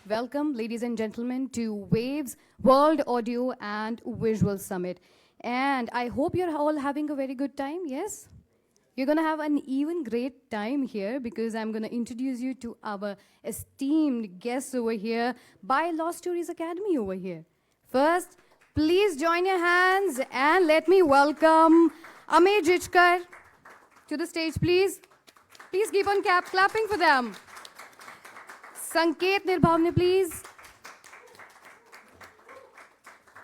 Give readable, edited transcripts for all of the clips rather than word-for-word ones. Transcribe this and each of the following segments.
Welcome, ladies and gentlemen, to Waves World Audio and Visual Summit. And I hope you're all having a very good time, yes? You're going to have an even great time here because I'm going to introduce you to our esteemed guests over here by Law Stories Academy over here. First, please join your hands and let me welcome Amey Jichkar to the stage, please. Please keep on clapping for them. Sanket Nirbhavne, please.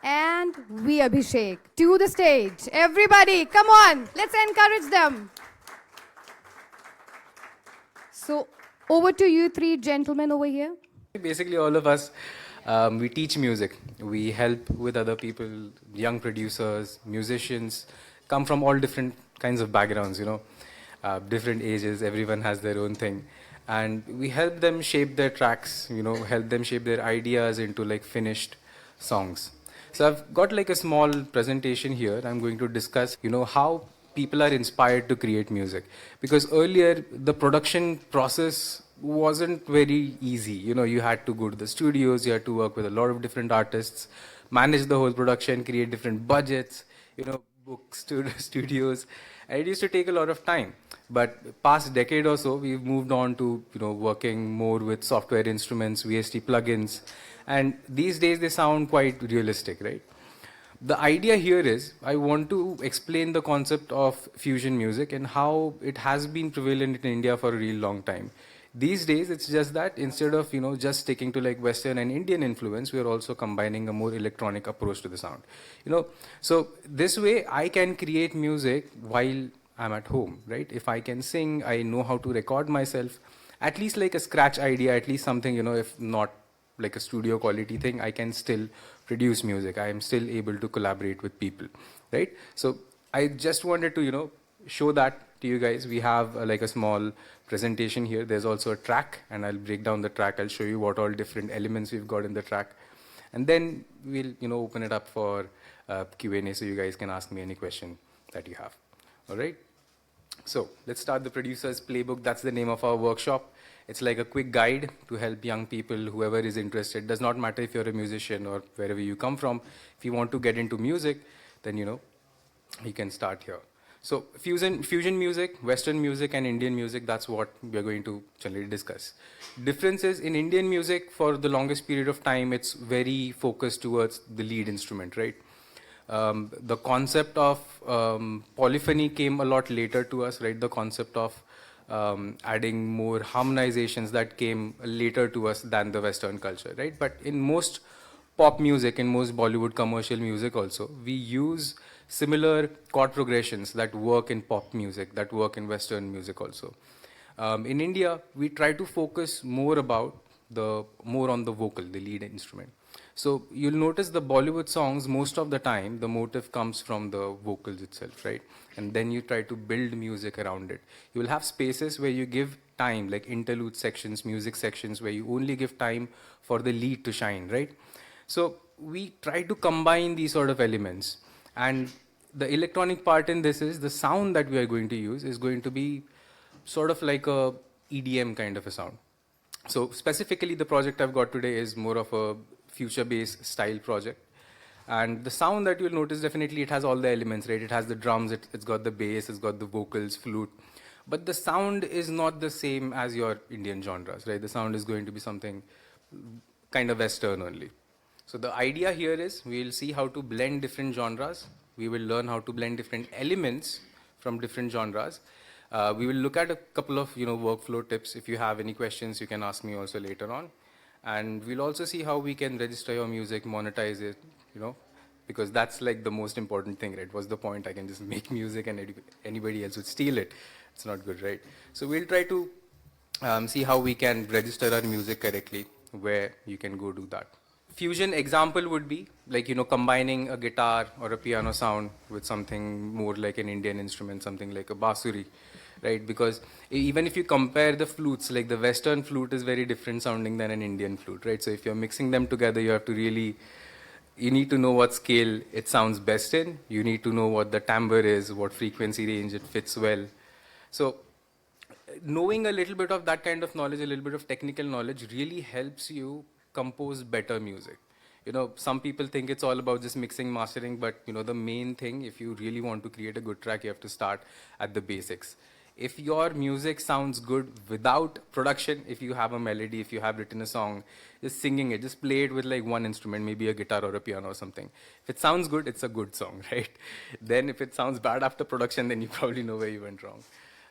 And V. Abhishek to the stage. Everybody, come on, let's encourage them. So, over to you three gentlemen over here. Basically, all of us, we teach music. We help with other people, young producers, musicians, come from all different kinds of backgrounds, different ages, everyone has their own thing. And we help them shape their tracks, help them shape their ideas into like finished songs. So I've got like a small presentation here. I'm going to discuss, how people are inspired to create music. Because earlier, the production process wasn't very easy. You had to go to the studios, you had to work with a lot of different artists, manage the whole production, create different budgets, book studios. And it used to take a lot of time. But past decade or so, we've moved on to, working more with software instruments, VST plugins. And these days they sound quite realistic, right? The idea here is I want to explain the concept of fusion music and how it has been prevalent in India for a real long time. These days, it's just that instead of just sticking to like Western and Indian influence, we are also combining a more electronic approach to the sound. So this way I can create music while I'm at home, right? If I can sing, I know how to record myself, at least like a scratch idea, at least something, if not like a studio quality thing, I can still produce music. I am still able to collaborate with people, right? So I just wanted to, show that to you guys. We have like a small presentation here. There's also a track, and I'll break down the track. I'll show you what all different elements we've got in the track. And then we'll, open it up for Q&A so you guys can ask me any question that you have. All right? So let's start the producer's playbook. That's the name of our workshop. It's like a quick guide to help young people, whoever is interested. Does not matter if you're a musician or wherever you come from. If you want to get into music, then, you can start here. So fusion music, Western music and Indian music, that's what we are going to generally discuss. Differences in Indian music, for the longest period of time, it's very focused towards the lead instrument, right? The concept of polyphony came a lot later to us, right? The concept of adding more harmonizations, that came later to us than the Western culture, right? But in most pop music, in most Bollywood commercial music also, we use similar chord progressions that work in pop music, that work in Western music also. In India, we try to focus more on the vocal, the lead instrument. So you'll notice the Bollywood songs, most of the time, the motive comes from the vocals itself, right? And then you try to build music around it. You will have spaces where you give time, like interlude sections, music sections, where you only give time for the lead to shine, right? So we try to combine these sort of elements. And the electronic part in this is the sound that we are going to use is going to be sort of like a EDM kind of a sound. So specifically, the project I've got today is more of a future-based style project. And the sound that you'll notice, definitely it has all the elements, right? It has the drums, it's got the bass, it's got the vocals, flute. But the sound is not the same as your Indian genres, right? The sound is going to be something kind of Western only. So the idea here is we'll see how to blend different genres. We will learn how to blend different elements from different genres. We will look at a couple of workflow tips. If you have any questions, you can ask me also later on. And we'll also see how we can register your music, monetize it, because that's like the most important thing, right? What's the point? I can just make music and anybody else would steal it. It's not good, right? So we'll try to see how we can register our music correctly, where you can go do that. Fusion example would be like, combining a guitar or a piano sound with something more like an Indian instrument, something like a bansuri, right? Because even if you compare the flutes, like the Western flute is very different sounding than an Indian flute, right? So if you're mixing them together, you have to really, you need to know what scale it sounds best in. You need to know what the timbre is, what frequency range it fits well. So knowing a little bit of that kind of knowledge, a little bit of technical knowledge really helps you compose better music. Some people think it's all about just mixing, mastering, but the main thing, if you really want to create a good track, you have to start at the basics. If your music sounds good without production, if you have a melody, if you have written a song, just singing it, just play it with like one instrument, maybe a guitar or a piano or something. If it sounds good, it's a good song, right? Then if it sounds bad after production, then you probably know where you went wrong.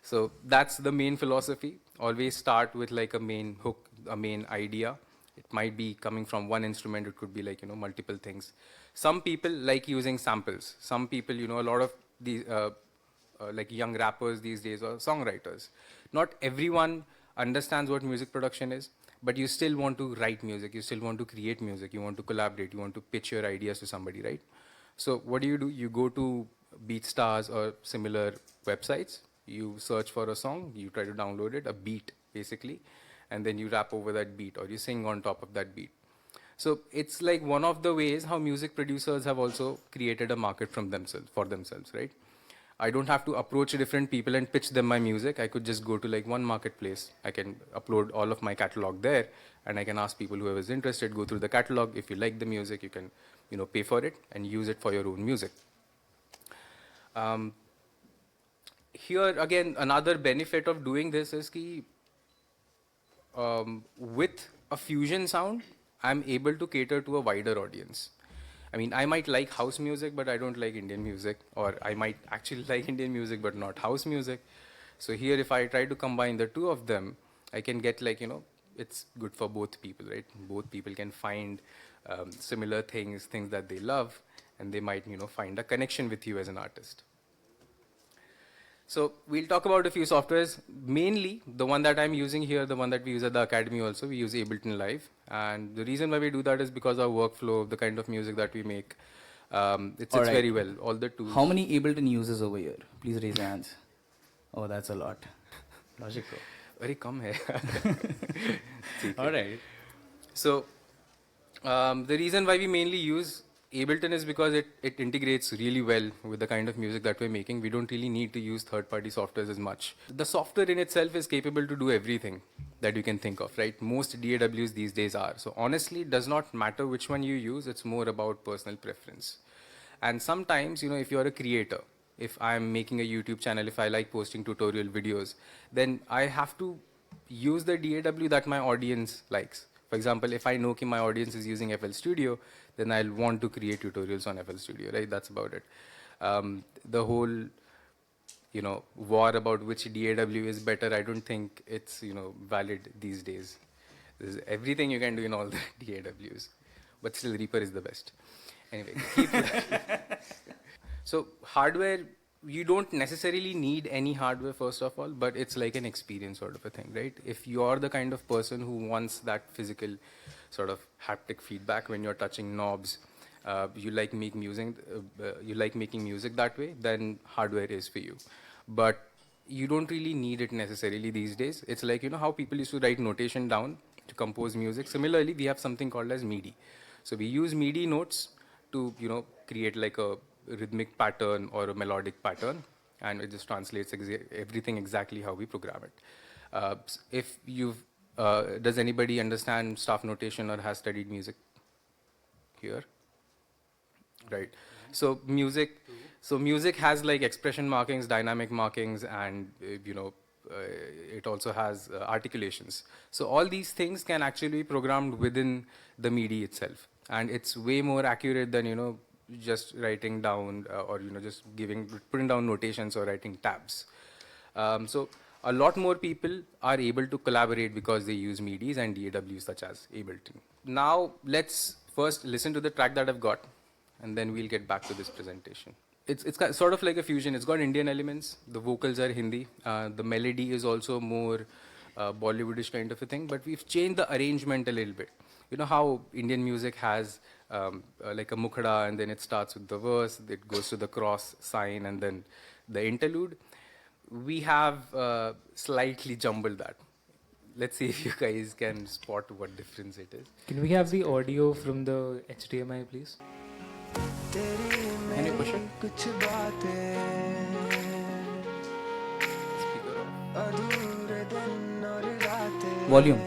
So that's the main philosophy. Always start with like a main hook, a main idea. It might be coming from one instrument, it could be like, multiple things. Some people like using samples. Some people, a lot of these like young rappers these days or songwriters. Not everyone understands what music production is, but you still want to write music, you still want to create music, you want to collaborate, you want to pitch your ideas to somebody, right? So what do? You go to BeatStars or similar websites, you search for a song, you try to download it, a beat basically, and then you rap over that beat or you sing on top of that beat. So it's like one of the ways how music producers have also created a market for themselves, right? I don't have to approach different people and pitch them my music. I could just go to like one marketplace. I can upload all of my catalog there, and I can ask people whoever is interested, go through the catalog. If you like the music, you can, pay for it and use it for your own music. Here again, another benefit of doing this is ki, with a fusion sound, I'm able to cater to a wider audience. I mean, I might like house music, but I don't like Indian music, or I might actually like Indian music, but not house music. So here, if I try to combine the two of them, I can get like, it's good for both people, right? Both people can find similar things that they love, and they might, find a connection with you as an artist. So we'll talk about a few softwares. Mainly, the one that I'm using here, the one that we use at the academy also, we use Ableton Live. And the reason why we do that is because our workflow, the kind of music that we make, it's All right. very well. All the tools. How many Ableton users over here? Please raise your hands. Oh, that's a lot. Logic Pro. Very come hai. All right. So the reason why we mainly use Ableton is because it integrates really well with the kind of music that we're making. We don't really need to use third-party softwares as much. The software in itself is capable to do everything that you can think of, right? Most DAWs these days are. So honestly, it does not matter which one you use. It's more about personal preference. And sometimes, if you're a creator, if I'm making a YouTube channel, if I like posting tutorial videos, then I have to use the DAW that my audience likes. For example, if I know that my audience is using FL Studio, then I'll want to create tutorials on FL Studio, right? That's about it. The whole, war about which DAW is better, I don't think it's, valid these days. There's everything you can do in all the DAWs, but still Reaper is the best. Anyway, keep So hardware, you don't necessarily need any hardware first of all, but it's like an experience sort of a thing, right? If you're the kind of person who wants that physical sort of haptic feedback when you're touching knobs, you like making music that way, then hardware is for you. But you don't really need it necessarily these days. It's like, how people used to write notation down to compose music. Similarly, we have something called as MIDI. So we use MIDI notes to, create like a rhythmic pattern or a melodic pattern, and it just translates everything exactly how we program it. If you've, does anybody understand staff notation or has studied music here? Right. So music has like expression markings, dynamic markings, and it also has articulations. So all these things can actually be programmed within the MIDI itself, and it's way more accurate than just writing down or just putting down notations or writing tabs. So a lot more people are able to collaborate because they use MIDIs and DAWs such as Ableton. Now let's first listen to the track that I've got, and then we'll get back to this presentation. It's sort of like a fusion. It's got Indian elements. The vocals are Hindi. The melody is also more Bollywoodish kind of a thing, but we've changed the arrangement a little bit. You know how Indian music has like a mukhada, and then it starts with the verse, it goes to the cross sign, and then the interlude. We have slightly jumbled that. Let's see if you guys can spot what difference it is. Can we have the audio from the HDMI, please? Can you push it? Speaker off. Volume.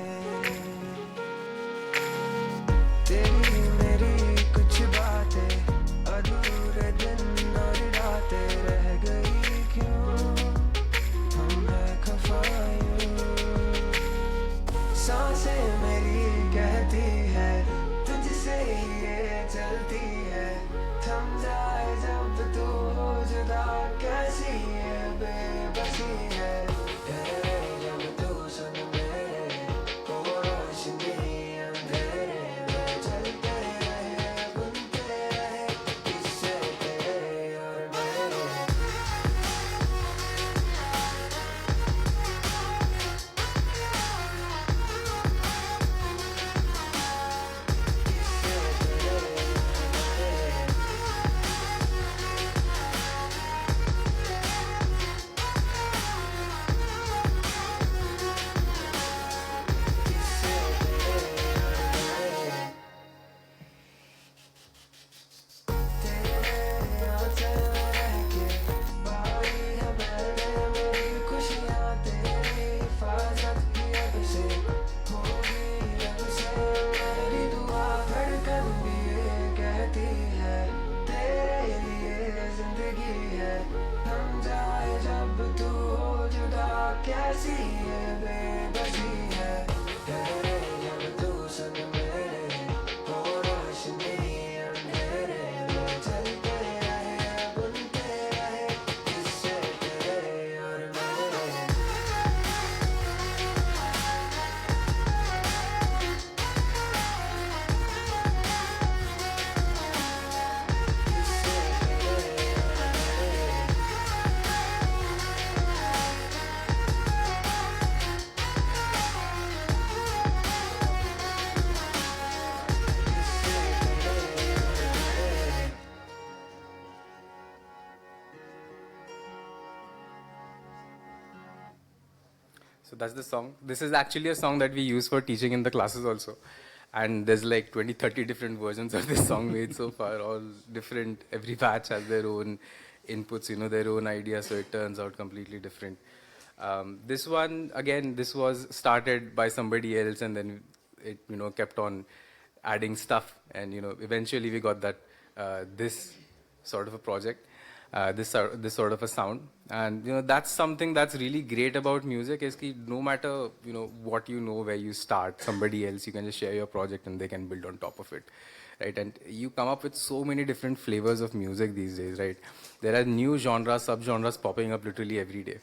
So that's the song. This is actually a song that we use for teaching in the classes also. And there's like 20, 30 different versions of this song made so far, all different. Every batch has their own inputs, their own ideas, so it turns out completely different. This one, again, this was started by somebody else, and then it, kept on adding stuff. And, eventually we got that, this sort of a project. This sort of a sound, and that's something that's really great about music is that no matter what where you start, somebody else, you can just share your project and they can build on top of it, right? And you come up with so many different flavors of music these days, right? There are new genres, sub-genres popping up literally every day.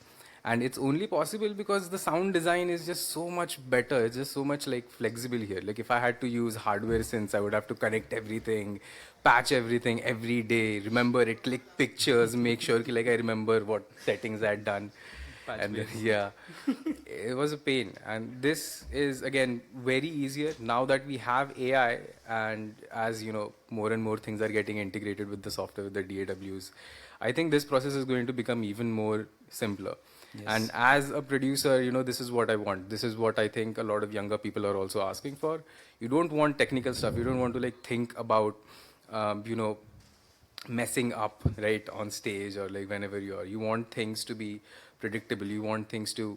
And it's only possible because the sound design is just so much better. It's just so much like flexible here. Like if I had to use hardware synths, I would have to connect everything, patch everything every day, remember it, click pictures, make sure like I remember what settings I had done. And then, yeah, it was a pain. And this is again very easier now that we have AI, and as more and more things are getting integrated with the software, with the DAWs. I think this process is going to become even more simpler. Yes. And as a producer, this is what I want. This is what I think a lot of younger people are also asking for. You don't want technical stuff. You don't want to like think about, messing up right on stage or like whenever you are. You want things to be predictable. You want things to,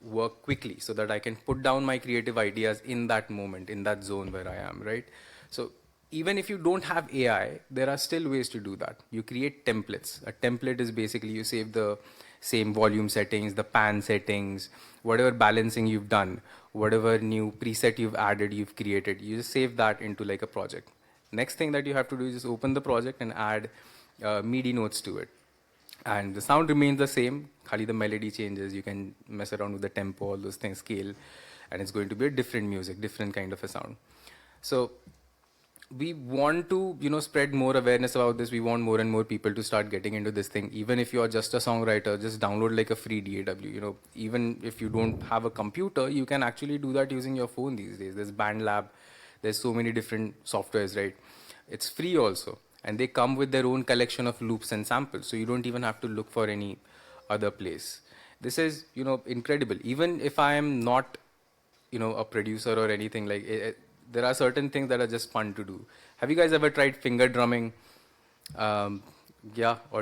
work quickly so that I can put down my creative ideas in that moment, in that zone where I am, right? So even if you don't have AI, there are still ways to do that. You create templates. A template is basically you save the same volume settings, the pan settings, whatever balancing you've done, whatever new preset you've added, you've created, you just save that into like a project. Next thing that you have to do is just open the project and add MIDI notes to it. And the sound remains the same, khali the melody changes, you can mess around with the tempo, all those things, scale, and it's going to be a different music, different kind of a sound. So we want to, spread more awareness about this. We want more and more people to start getting into this thing. Even if you're just a songwriter, just download like a free DAW. Even if you don't have a computer, you can actually do that using your phone these days. There's BandLab. There's so many different softwares, right? It's free also. And they come with their own collection of loops and samples. So you don't even have to look for any other place. This is, incredible. Even if I am not, a producer or anything like it, there are certain things that are just fun to do. Have you guys ever tried finger drumming? Or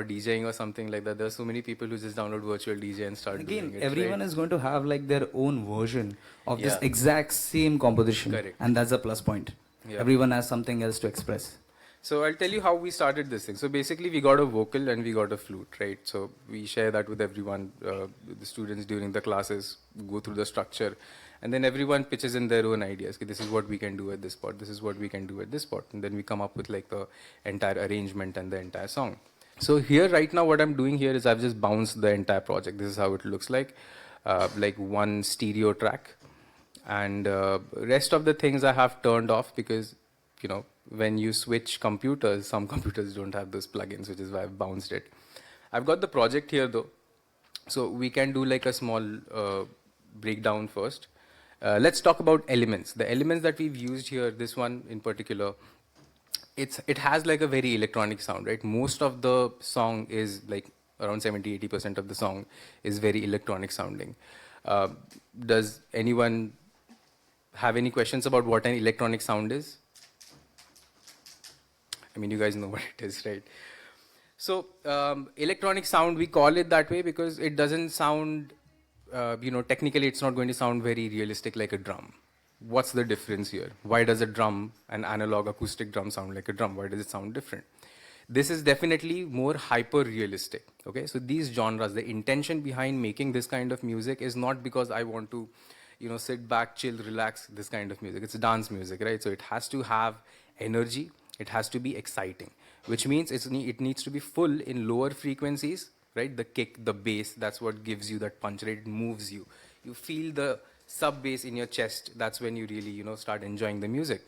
DJing or something like that. There are so many people who just download virtual DJ and start doing it. Everyone right? is going to have like their own version of this Yeah. exact same composition. Correct. And that's a plus point. Yeah. Everyone has something else to express. So I'll tell you how we started this thing. So basically we got a vocal and we got a flute, right? So we share that with everyone, the students during the classes, go through the structure. And then everyone pitches in their own ideas. Okay, this is what we can do at this spot. This is what we can do at this spot. And then we come up with like the entire arrangement and the entire song. So here right now what I'm doing here is I've just bounced the entire project. This is how it looks like one stereo track. And rest of the things I have turned off because, when you switch computers, some computers don't have those plugins, which is why I've bounced it. I've got the project here though. So we can do like a small breakdown first. Let's talk about elements. The elements that we've used here, this one in particular, it has like a very electronic sound, right? Most of the song is like around 70-80% of the song is very electronic sounding. Does anyone have any questions about what an electronic sound is? I mean, you guys know what it is, right? So electronic sound, we call it that way because it doesn't sound, technically it's not going to sound very realistic like a drum. What's the difference here? Why does a drum, an analog acoustic drum, sound like a drum? Why does it sound different? This is definitely more hyper realistic. Okay, so these genres, the intention behind making this kind of music is not because I want to, sit back, chill, relax, this kind of music. It's dance music, right? So it has to have energy, it has to be exciting, which means it needs to be full in lower frequencies, right? The kick, the bass, that's what gives you that punch, right? It moves you. You feel the sub bass in your chest. That's when you really, start enjoying the music.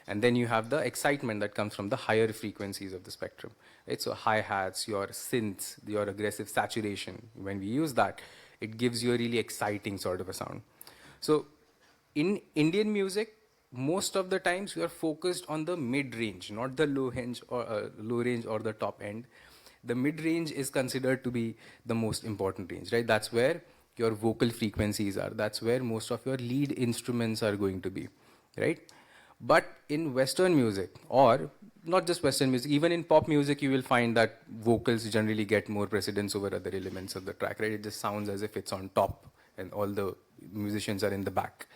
And then you have the excitement that comes from the higher frequencies of the spectrum, right? So hi-hats, your synths, your aggressive saturation, when we use that, it gives you a really exciting sort of a sound. So in Indian music, most of the times we are focused on the mid-range, not the low range or the top end. The mid-range is considered to be the most important range, right? That's where your vocal frequencies are. That's where most of your lead instruments are going to be, right? But in Western music, or not just Western music, even in pop music, you will find that vocals generally get more precedence over other elements of the track, right? It just sounds as if it's on top and all the musicians are in the back.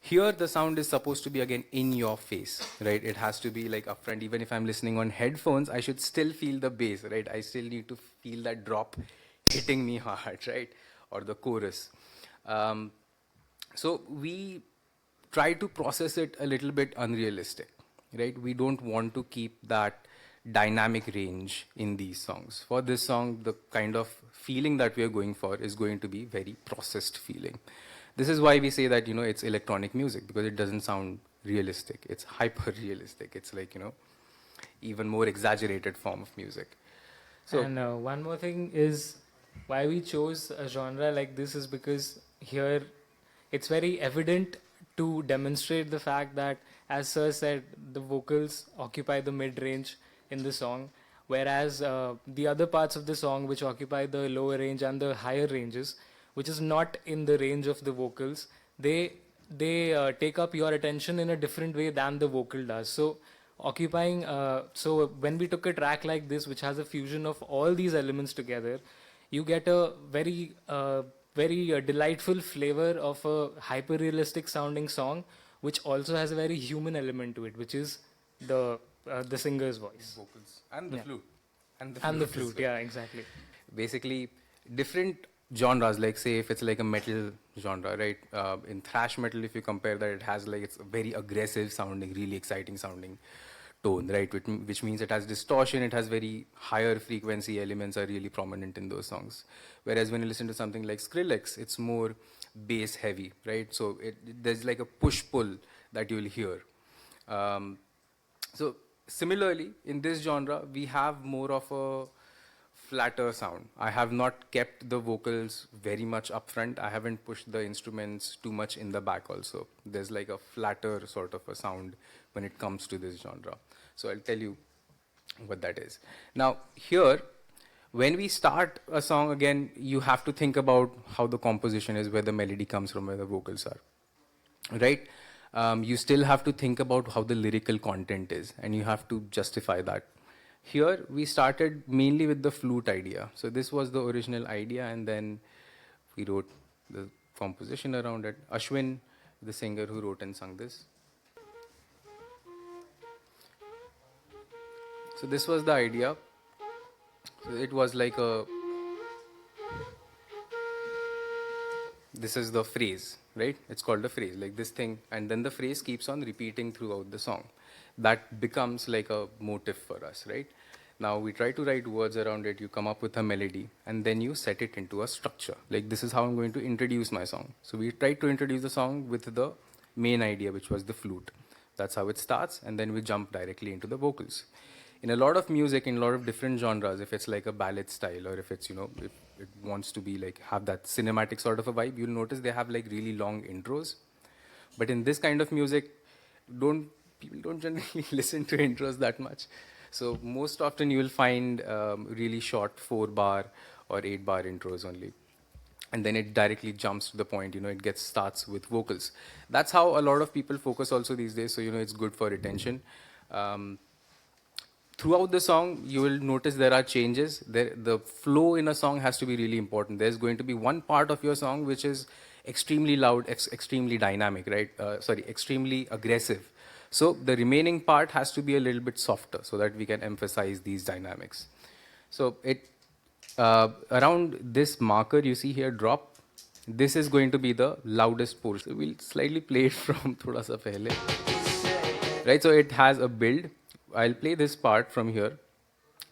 Here, the sound is supposed to be again in your face, right? It has to be like upfront. Even if I'm listening on headphones, I should still feel the bass, right? I still need to feel that drop hitting me hard, right? Or the chorus. So we try to process it a little bit unrealistic, right? We don't want to keep that dynamic range in these songs. For this song, the kind of feeling that we are going for is going to be very processed feeling. This is why we say that, it's electronic music, because it doesn't sound realistic. It's hyper realistic. It's like, even more exaggerated form of music. So, And one more thing is why we chose a genre like this is because here it's very evident to demonstrate the fact that, as Sir said, the vocals occupy the mid range in the song, whereas the other parts of the song, which occupy the lower range and the higher ranges, which is not in the range of the vocals, they take up your attention in a different way than the vocal does. So so when we took a track like this, which has a fusion of all these elements together, you get a very delightful flavor of a hyper realistic sounding song, which also has a very human element to it, which is the singer's voice vocals and the Yeah. flute. And the and the as flute. well. Yeah, exactly. Basically, different genres, like say if it's like a metal genre, right? In thrash metal, if you compare that, it has like, it's a very aggressive sounding, really exciting sounding tone, right? Which means it has distortion, it has very higher frequency elements are really prominent in those songs. Whereas when you listen to something like Skrillex, it's more bass heavy, right? So there's like a push-pull that you'll hear. So similarly, in this genre, we have more of a flatter sound. I have not kept the vocals very much up front. I haven't pushed the instruments too much in the back also. There's like a flatter sort of a sound when it comes to this genre. So I'll tell you what that is. Now here, when we start a song again, you have to think about how the composition is, where the melody comes from, where the vocals are, right? You still have to think about how the lyrical content is, and you have to justify that. Here, we started mainly with the flute idea. So this was the original idea, and then we wrote the composition around it. Ashwin, the singer who wrote and sung this. So this was the idea. So it was like this is the phrase, right? It's called a phrase, like this thing, and then the phrase keeps on repeating throughout the song. That becomes like a motif for us, right? Now we try to write words around it, you come up with a melody, and then you set it into a structure. Like, this is how I'm going to introduce my song. So we tried to introduce the song with the main idea, which was the flute. That's how it starts, and then we jump directly into the vocals. In a lot of music, in a lot of different genres, if it's like a ballad style, or if it's, if it wants to be like, have that cinematic sort of a vibe, you'll notice they have like really long intros. But in this kind of music, people don't generally listen to intros that much. So most often you will find really short 4-bar or 8-bar intros only. And then it directly jumps to the point, it starts with vocals. That's how a lot of people focus also these days. So, it's good for retention. Throughout the song, you will notice there are changes. The flow in a song has to be really important. There's going to be one part of your song which is extremely loud, extremely dynamic, right? Extremely aggressive. So the remaining part has to be a little bit softer so that we can emphasize these dynamics. So around this marker you see here, drop, this is going to be the loudest portion. So we'll slightly play it from thoda sa pehle. Right, so it has a build. I'll play this part from here.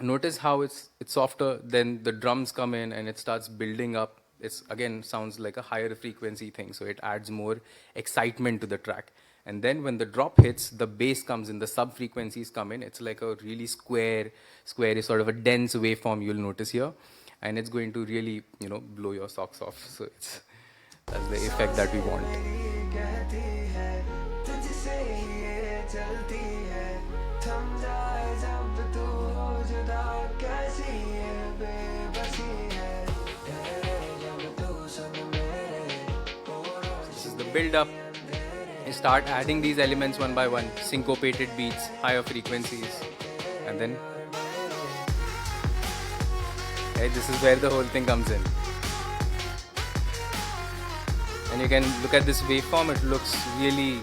Notice how it's softer, then the drums come in and it starts building up. It's again sounds like a higher frequency thing, so it adds more excitement to the track. And then when the drop hits, the bass comes in, the sub frequencies come in. It's like a really square is sort of a dense waveform you'll notice here, and it's going to really blow your socks off. So that's the effect that we want. This is the build up. You start adding these elements one by one, syncopated beats, higher frequencies, and then this is where the whole thing comes in. And you can look at this waveform, it looks really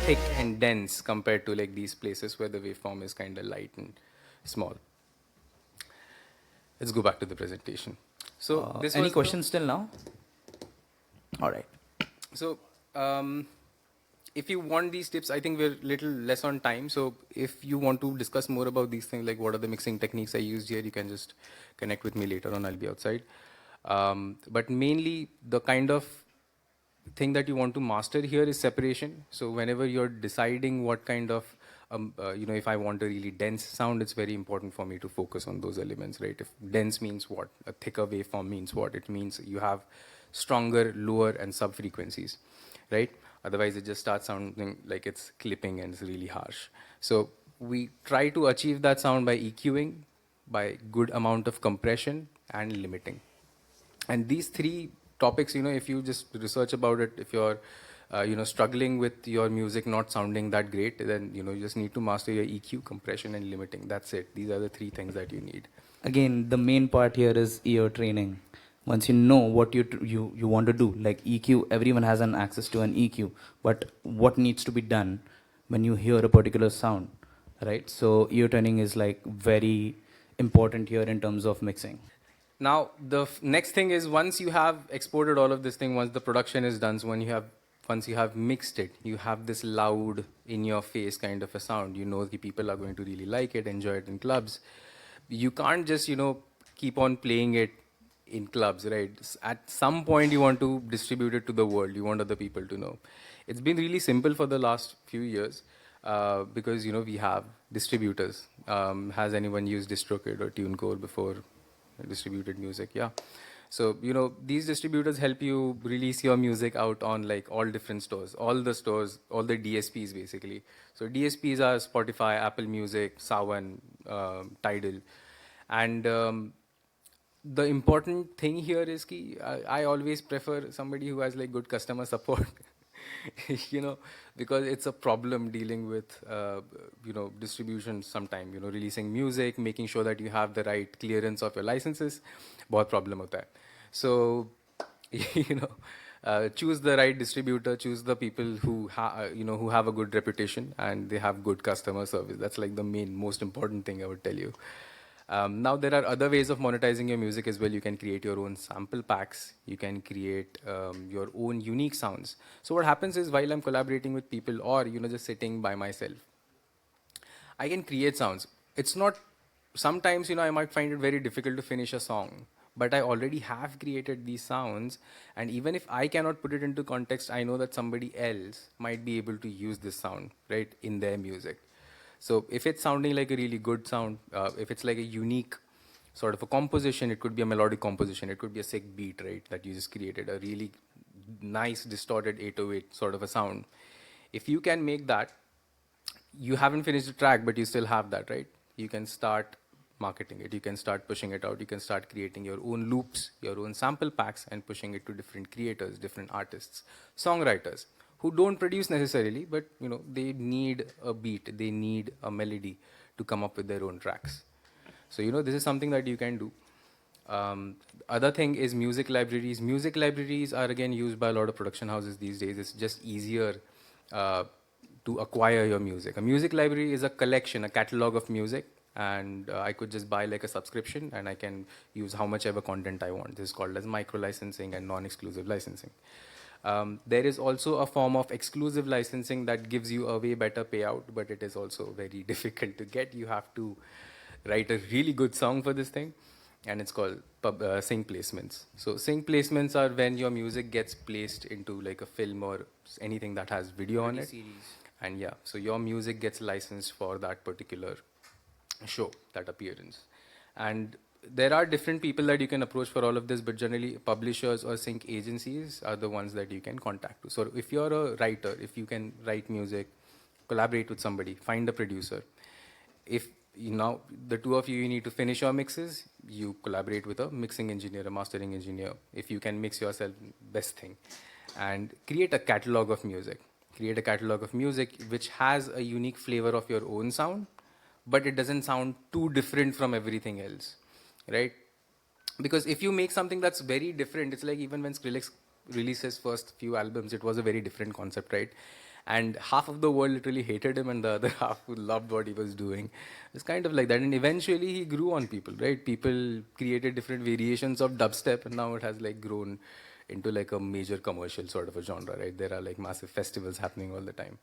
thick and dense compared to like these places where the waveform is kind of light and small. Let's go back to the presentation. So this any questions till now? All right. So if you want these tips, I think we're a little less on time. So if you want to discuss more about these things, like what are the mixing techniques I used here, you can just connect with me later on. I'll be outside. But mainly the kind of thing that you want to master here is separation. So whenever you're deciding what kind of, if I want a really dense sound, it's very important for me to focus on those elements, right? If dense means what? A thicker waveform means what? It means you have stronger lower and sub frequencies, right? Otherwise it just starts sounding like it's clipping and it's really harsh. So we try to achieve that sound by EQing, by good amount of compression and limiting. And these three topics, if you just research about it, if you're struggling with your music not sounding that great, then you just need to master your EQ, compression and limiting. That's it. These are the three things that you need. Again, the main part here is ear training. Once you know what you want to do, like EQ, everyone has an access to an EQ, but what needs to be done when you hear a particular sound, right? So ear training is like very important here in terms of mixing. Now, the next thing is, once you have exported all of this thing, once the production is done, so once you have mixed it, you have this loud, in-your-face kind of a sound. You know the people are going to really like it, enjoy it in clubs. You can't just, keep on playing it in clubs, right? At some point, you want to distribute it to the world. You want other people to know. It's been really simple for the last few years because, we have distributors. Has anyone used DistroKid or TuneCore before? Distributed music, yeah. So these distributors help you release your music out on like all different stores, all the DSPs basically. So DSPs are Spotify, Apple Music, Sawan, Tidal. And the important thing here is I always prefer somebody who has like good customer support. Because it's a problem dealing with, distribution sometime, releasing music, making sure that you have the right clearance of your licenses, bahut problem hota hai. So, choose the right distributor, choose the people who have a good reputation and they have good customer service. That's like the most important thing I would tell you. Now there are other ways of monetizing your music as well. You can create your own sample packs. You can create your own unique sounds. So what happens is, while I'm collaborating with people or just sitting by myself, I can create sounds. It's not, sometimes I might find it very difficult to finish a song, but I already have created these sounds, and even if I cannot put it into context, I know that somebody else might be able to use this sound, right, in their music. So if it's sounding like a really good sound, if it's like a unique sort of a composition, it could be a melodic composition, it could be a sick beat, right, that you just created, a really nice distorted 808 sort of a sound. If you can make that, you haven't finished the track, but you still have that, right? You can start marketing it, you can start pushing it out, you can start creating your own loops, your own sample packs, and pushing it to different creators, different artists, songwriters, who don't produce necessarily, but they need a beat, they need a melody to come up with their own tracks. So this is something that you can do. Other thing is music libraries. Music libraries are again used by a lot of production houses these days. It's just easier uh, to acquire your music. A music library is a collection, a catalog of music, and I could just buy like a subscription and I can use how much ever content I want. This is called as micro licensing and non-exclusive licensing. There is also a form of exclusive licensing that gives you a way better payout, but it is also very difficult to get. You have to write a really good song for this thing, and it's called sync placements. So sync placements are when your music gets placed into like a film or anything that has video on it. Series. And yeah, so your music gets licensed for that particular show, that appearance. And there are different people that you can approach for all of this, but generally publishers or sync agencies are the ones that you can contact to. So if you're a writer, if you can write music, collaborate with somebody, find a producer. If you now the two of you need to finish your mixes, you collaborate with a mixing engineer, a mastering engineer. If you can mix yourself, best thing. And create a catalog of music. Create a catalog of music which has a unique flavor of your own sound, but it doesn't sound too different from everything else, right? Because if you make something that's very different, it's like even when Skrillex released his first few albums, it was a very different concept, right? And half of the world literally hated him, and the other half who loved what he was doing. It's kind of like that. And eventually he grew on people, right? People created different variations of dubstep, and now it has like grown into like a major commercial sort of a genre, right? There are like massive festivals happening all the time.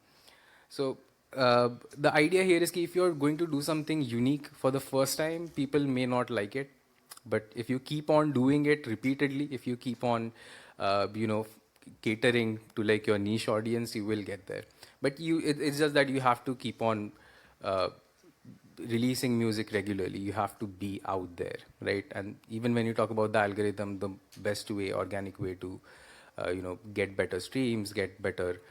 So the idea here is that if you're going to do something unique for the first time, people may not like it. But if you keep on doing it repeatedly, if you keep on, catering to like your niche audience, you will get there. But it's just that you have to keep on uh, releasing music regularly. You have to be out there, right? And even when you talk about the algorithm, the best way, organic way to, get better streams, get better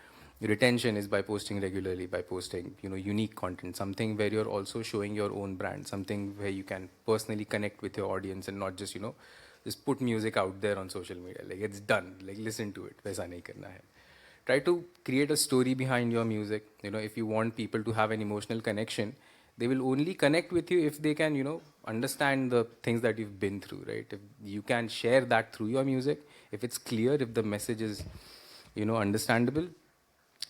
retention is by posting regularly, by posting, unique content, something where you're also showing your own brand, something where you can personally connect with your audience and not just, just put music out there on social media. Like it's done, like listen to it. Waisa nahi karna hai. Try to create a story behind your music. If you want people to have an emotional connection, they will only connect with you if they can, understand the things that you've been through, right? If you can share that through your music, if it's clear, if the message is, understandable,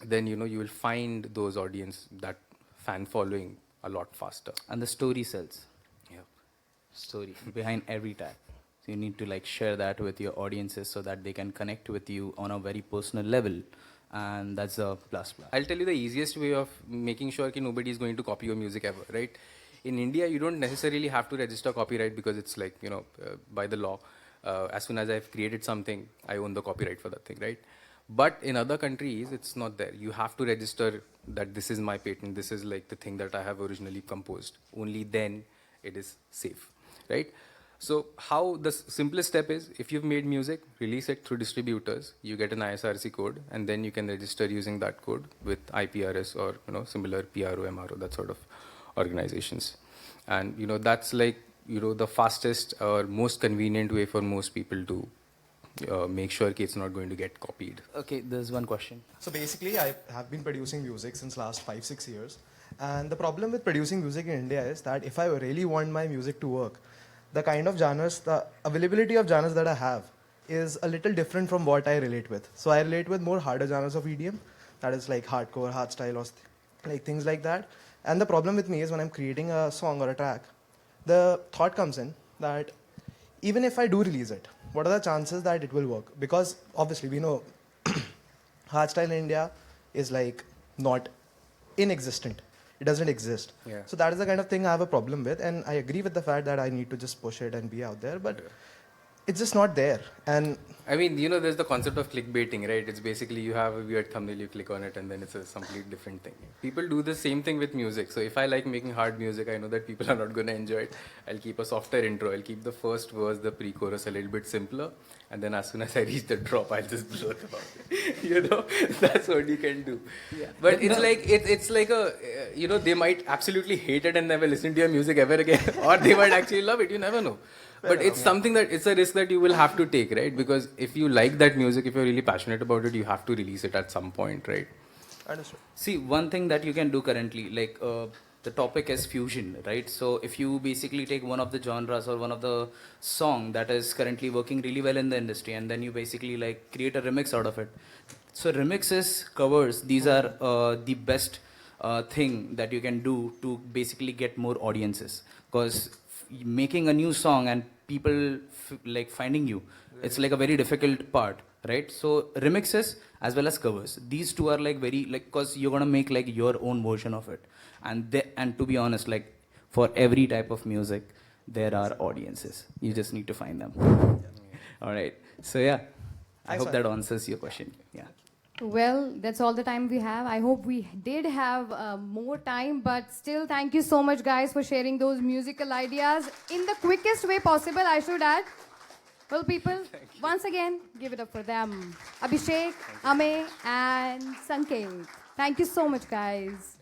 then you will find those audience, that fan following a lot faster. And the story sells. Yeah. Story behind every tag. So you need to like share that with your audiences so that they can connect with you on a very personal level, and that's a plus. I'll tell you the easiest way of making sure that nobody is going to copy your music ever, right? In India, you don't necessarily have to register copyright because it's like, by the law. As soon as I've created something, I own the copyright for that thing, right? But in other countries, it's not there. You have to register that this is my patent, this is like the thing that I have originally composed. Only then it is safe, right? So how the simplest step is, if you've made music, release it through distributors, you get an ISRC code, and then you can register using that code with IPRS or similar PRO, MRO, that sort of organizations. And that's like the fastest or most convenient way for most people to make sure it's not going to get copied. Okay, there's one question. So basically, I have been producing music since last 5-6 years. And the problem with producing music in India is that if I really want my music to work, the kind of genres, the availability of genres that I have is a little different from what I relate with. So I relate with more harder genres of EDM, that is like hardcore, hardstyle, or like things like that. And the problem with me is when I'm creating a song or a track, the thought comes in that even if I do release it, what are the chances that it will work? Because obviously we know hardstyle in India is like not inexistent. It doesn't exist. Yeah. So that is the kind of thing I have a problem with, and I agree with the fact that I need to just push it and be out there, but it's just not there. And I mean, there's the concept of clickbaiting, right? It's basically you have a weird thumbnail, you click on it, and then it's a complete different thing. People do the same thing with music. So if I like making hard music, I know that people are not going to enjoy it. I'll keep a softer intro. I'll keep the first verse, the pre-chorus a little bit simpler. And then as soon as I reach the drop, I'll just blow it about it. That's what you can do. Yeah. But it's like a, they might absolutely hate it and never listen to your music ever again. Or they might actually love it. You never know. But it's something that it's a risk that you will have to take, right? Because if you like that music, if you're really passionate about it, you have to release it at some point, right? understood. See, one thing that you can do currently, like the topic is fusion, right? So if you basically take one of the genres or one of the song that is currently working really well in the industry, and then you basically like create a remix out of it, So remixes, covers, these are the best thing that you can do to basically get more audiences. Because making a new song and people like finding you, it's like a very difficult part, right? So remixes as well as covers, these two are like very like, because you're gonna make like your own version of it, and to be honest, like for every type of music there are audiences. You just need to find them. All right. So yeah, I Thanks, hope that answers your question. Yeah. Well, that's all the time we have. I hope we did have more time, but still, thank you so much, guys, for sharing those musical ideas in the quickest way possible, I should add. Well, people, once again, give it up for them. Abhishek, Ame, and Sanket. Thank you so much, guys.